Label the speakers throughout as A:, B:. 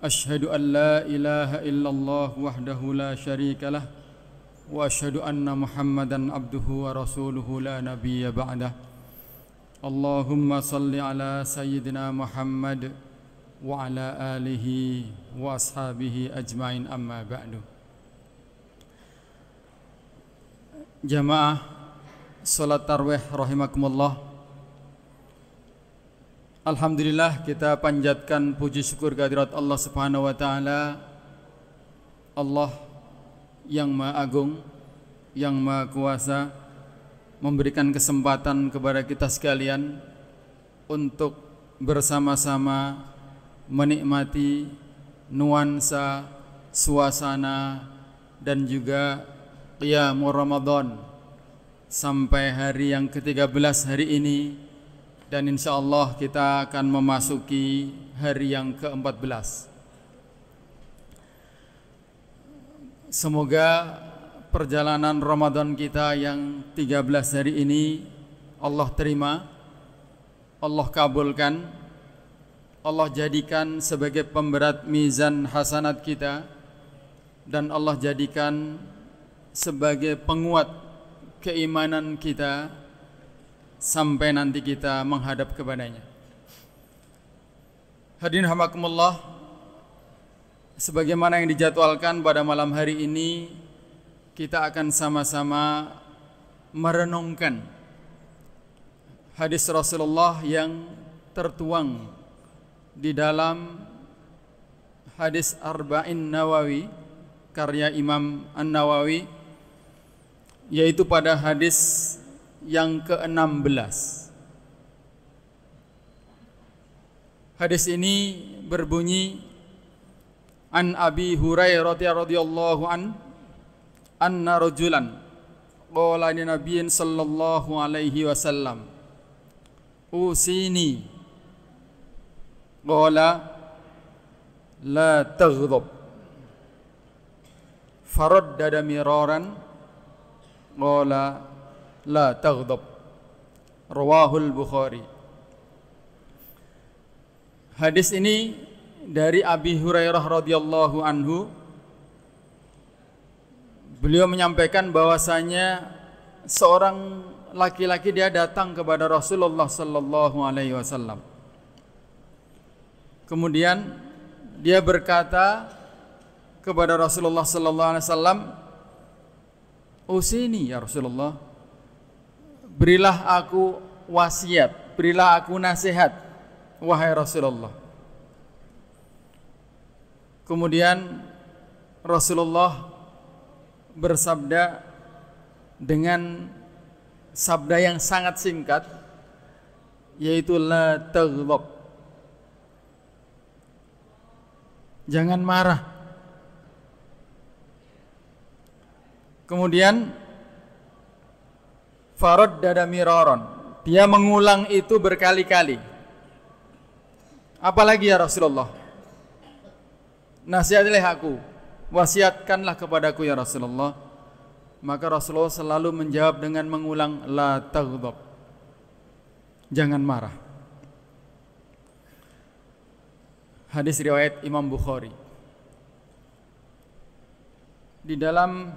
A: أشهد أن لا إله إلا الله وحده لا شريك له وأشهد أن محمدا عبده ورسوله لا نبي بعده اللهم صل على سيدنا محمد وعلى آله وأصحابه أجمعين أما بعد. Jamaah salat tarawih rahimakumullah. Alhamdulillah, kita panjatkan puji syukur kehadirat Allah Subhanahu wa taala, Allah yang Maha Agung, yang Maha Kuasa, memberikan kesempatan kepada kita sekalian untuk bersama-sama menikmati nuansa, suasana dan juga qiyamul Ramadan sampai hari yang ke-13 hari ini, dan insyaallah kita akan memasuki hari yang ke-14. Semoga perjalanan Ramadan kita yang 13 hari ini Allah terima, Allah kabulkan, Allah jadikan sebagai pemberat mizan hasanat kita, dan Allah jadikan sebagai penguat keimanan kita sampai nanti kita menghadap kepadanya. Hadirin rahimakumullah, sebagaimana yang dijadwalkan pada malam hari ini, kita akan sama-sama merenungkan hadis Rasulullah yang tertuang di dalam hadis Arba'in Nawawi karya Imam An-Nawawi, yaitu pada hadis yang ke-16. Hadis ini berbunyi, An Abi Hurairah radhiyallahu anna rajulan qala li nabiyyin sallallahu alaihi wasallam usini qala la taghdab faraddada miraran qala la taghdab, rawahul Bukhari. Hadis ini dari Abi Hurairah radhiyallahu anhu. Beliau menyampaikan bahwasanya seorang laki-laki dia datang kepada Rasulullah sallallahu alaihi wasallam. Kemudian dia berkata kepada Rasulullah sallallahu alaihi wasallam, "Usini ya Rasulullah, berilah aku wasiat, berilah aku nasihat, wahai Rasulullah." Kemudian Rasulullah bersabda dengan sabda yang sangat singkat, yaitu la taghdab, jangan marah. Kemudian faraddada miraran, dia mengulang itu berkali-kali. Apalagi ya Rasulullah? Nasihatilah aku, wasiatkanlah kepadaku ya Rasulullah. Maka Rasulullah selalu menjawab dengan mengulang la taghdab, jangan marah. Hadis riwayat Imam Bukhari. Di dalam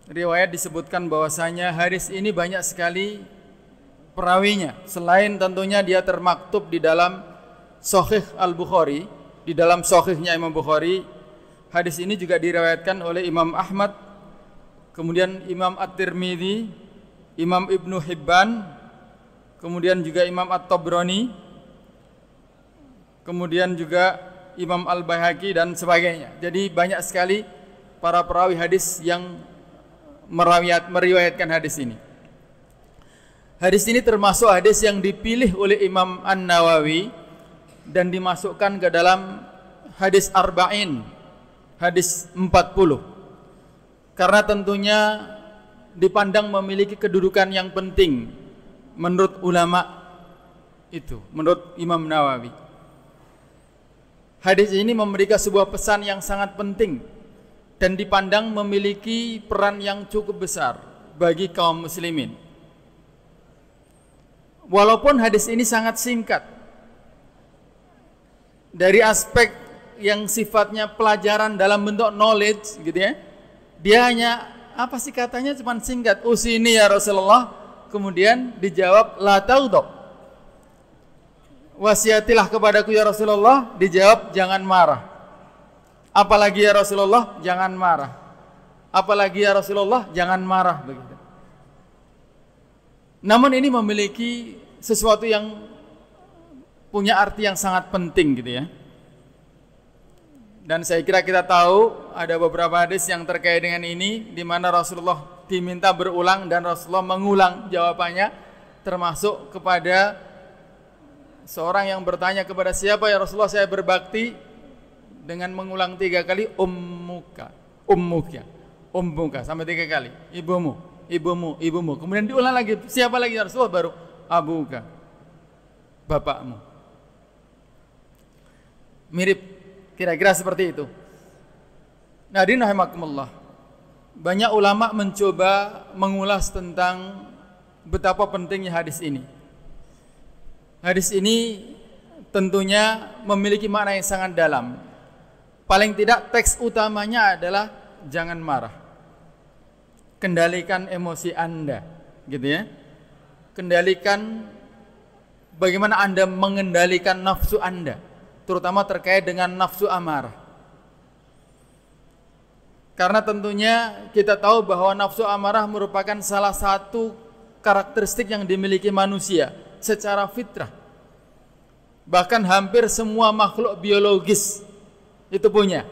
A: riwayat disebutkan bahwasanya hadis ini banyak sekali perawinya. Selain tentunya dia termaktub di dalam Sahih Al-Bukhari, di dalam sahihnya Imam Bukhari, hadis ini juga diriwayatkan oleh Imam Ahmad, kemudian Imam At-Tirmidzi, Imam Ibnu Hibban, kemudian juga Imam At-Tabrani, kemudian juga Imam Al-Baihaqi dan sebagainya. Jadi banyak sekali para perawi hadis yang meriwayatkan hadis ini. Hadis ini termasuk hadis yang dipilih oleh Imam An-Nawawi dan dimasukkan ke dalam hadis Arba'in, hadis 40, karena tentunya dipandang memiliki kedudukan yang penting menurut ulama itu, menurut Imam Nawawi. Hadis ini memberikan sebuah pesan yang sangat penting dan dipandang memiliki peran yang cukup besar bagi kaum muslimin. Walaupun hadis ini sangat singkat, dari aspek yang sifatnya pelajaran dalam bentuk knowledge gitu ya. Dia hanya apa sih katanya cuma singkat, usini ya Rasulullah. Kemudian dijawab la taudab. Wasiatilah kepadaku ya Rasulullah, dijawab jangan marah. Apalagi ya Rasulullah, jangan marah. Apalagi ya Rasulullah, jangan marah begitu. Namun ini memiliki sesuatu yang punya arti yang sangat penting gitu ya. Dan saya kira kita tahu ada beberapa hadis yang terkait dengan ini, di mana Rasulullah diminta berulang dan Rasulullah mengulang jawabannya, termasuk kepada seorang yang bertanya kepada siapa ya Rasulullah saya berbakti, dengan mengulang 3 kali ummuka, ummuka, ummuka sampai 3 kali, ibumu, ibumu, ibumu. Kemudian diulang lagi, siapa lagi ya Rasulullah, baru abuka, bapakmu. Mirip kira-kira seperti itu. Hadirin rahimakumullah. Banyak ulama mencoba mengulas tentang betapa pentingnya hadis ini. Hadis ini tentunya memiliki makna yang sangat dalam. Paling tidak teks utamanya adalah jangan marah. Kendalikan emosi Anda, gitu ya. Kendalikan bagaimana Anda mengendalikan nafsu Anda, terutama terkait dengan nafsu amarah. Karena tentunya kita tahu bahwa nafsu amarah merupakan salah satu karakteristik yang dimiliki manusia secara fitrah. Bahkan hampir semua makhluk biologis itu punya.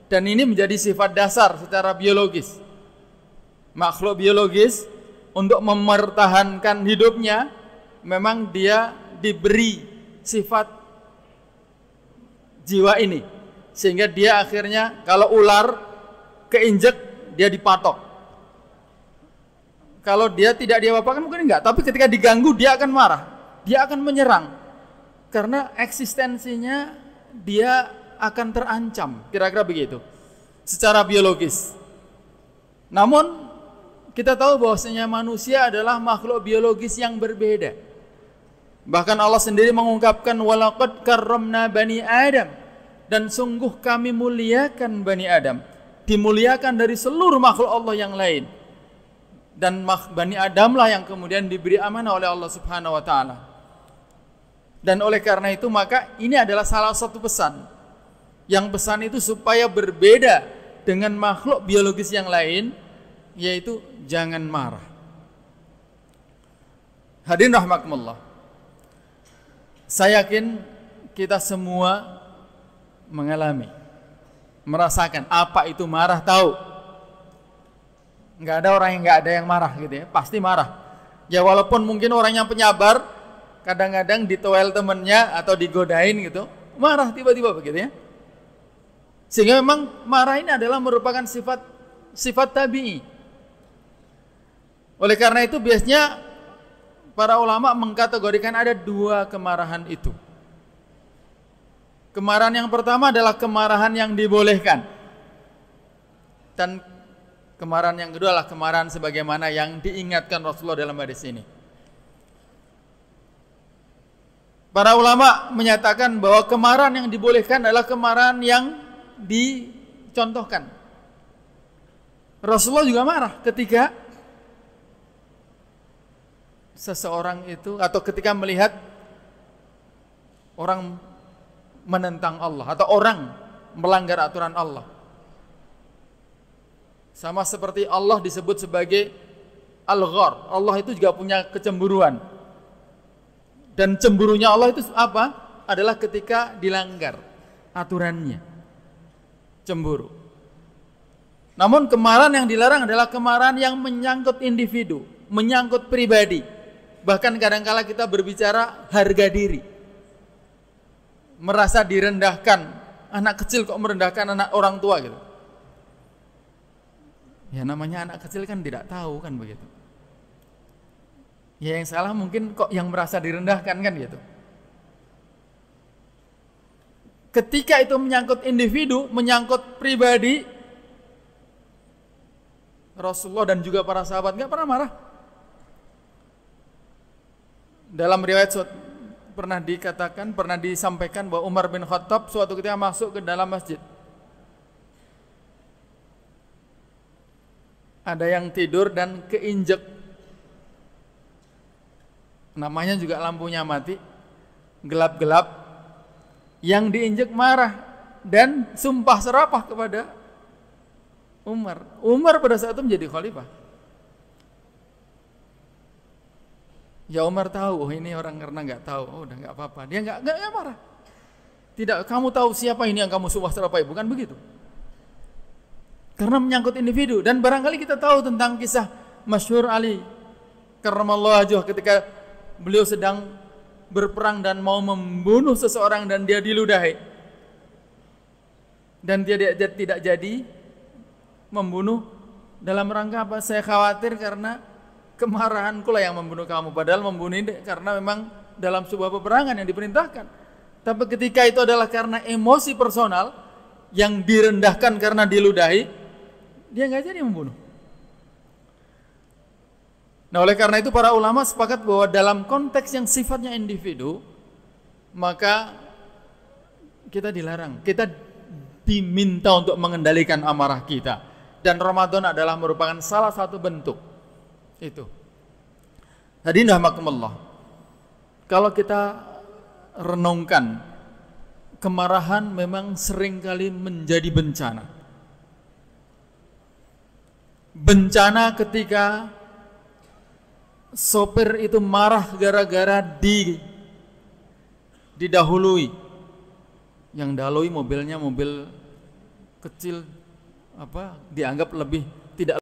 A: Dan ini menjadi sifat dasar secara biologis. Makhluk biologis untuk mempertahankan hidupnya memang dia diberi sifat jiwa ini, sehingga dia akhirnya kalau ular keinjek dia dipatok. Kalau dia tidak diapa-apakan mungkin enggak, tapi ketika diganggu dia akan marah, dia akan menyerang, karena eksistensinya dia akan terancam, kira-kira begitu secara biologis. Namun kita tahu bahwasanya manusia adalah makhluk biologis yang berbeda. Bahkan Allah sendiri mengungkapkan walaqad karramna bani Adam, dan sungguh kami muliakan Bani Adam, dimuliakan dari seluruh makhluk Allah yang lain. Dan Bani Adamlah yang kemudian diberi amanah oleh Allah Subhanahu wa taala. Dan oleh karena itu maka ini adalah salah satu pesan. Yang pesan itu supaya berbeda dengan makhluk biologis yang lain, yaitu jangan marah. Hadirin rahimakumullah. Saya yakin kita semua mengalami, merasakan apa itu marah, tahu. Enggak ada orang yang enggak ada yang marah gitu ya, pasti marah. Ya walaupun mungkin orangnya penyabar, kadang-kadang ditoel temennya atau digodain gitu, marah tiba-tiba begitu ya. Sehingga memang marah ini adalah merupakan sifat tabi'i. Oleh karena itu biasanya para ulama mengkategorikan ada 2 kemarahan itu. Kemarahan yang pertama adalah kemarahan yang dibolehkan, dan kemarahan yang kedua adalah kemarahan sebagaimana yang diingatkan Rasulullah dalam hadis ini. Para ulama menyatakan bahwa kemarahan yang dibolehkan adalah kemarahan yang dicontohkan. Rasulullah juga marah ketika seseorang itu, atau ketika melihat orang menentang Allah atau orang melanggar aturan Allah. Sama seperti Allah disebut sebagai Al-Ghar. Allah itu juga punya kecemburuan. Dan cemburunya Allah itu apa? Adalah ketika dilanggar aturannya. Cemburu. Namun kemarahan yang dilarang adalah kemarahan yang menyangkut individu, menyangkut pribadi. Bahkan kadang-kala kita berbicara harga diri, merasa direndahkan. Anak kecil kok merendahkan anak orang tua gitu. Ya namanya anak kecil kan tidak tahu kan begitu. Ya yang salah mungkin kok yang merasa direndahkan kan gitu. Ketika itu menyangkut individu, menyangkut pribadi, Rasulullah dan juga para sahabat nggak pernah marah. Dalam riwayat pernah dikatakan, pernah disampaikan bahwa Umar bin Khattab suatu ketika masuk ke dalam masjid. Ada yang tidur dan keinjek. Namanya juga lampunya mati, gelap-gelap. Yang diinjek marah dan sumpah serapah kepada Umar. Umar pada saat itu menjadi khalifah. Ya Umar tahu, oh ini orang karena nggak tahu, oh udah nggak apa-apa. Dia nggak marah. Tidak, kamu tahu siapa ini yang kamu sumpah serapah? Bukan begitu. Karena menyangkut individu. Dan barangkali kita tahu tentang kisah masyhur Ali karramallahu wajhahu ketika beliau sedang berperang dan mau membunuh seseorang dan dia diludahi. Dan dia tidak jadi membunuh dalam rangka apa? Saya khawatir karena kemarahanku lah yang membunuh kamu, padahal membunuh ini karena memang dalam sebuah peperangan yang diperintahkan. Tapi ketika itu adalah karena emosi personal yang direndahkan karena diludahi, dia nggak jadi membunuh. Nah, oleh karena itu para ulama sepakat bahwa dalam konteks yang sifatnya individu, maka kita dilarang, kita diminta untuk mengendalikan amarah kita. Dan Ramadan adalah merupakan salah satu bentuk itu. Hadirin rahimakumullah. Kalau kita renungkan, kemarahan memang seringkali menjadi bencana. Bencana ketika sopir itu marah gara-gara didahului. Yang dahului mobilnya mobil kecil, dianggap lebih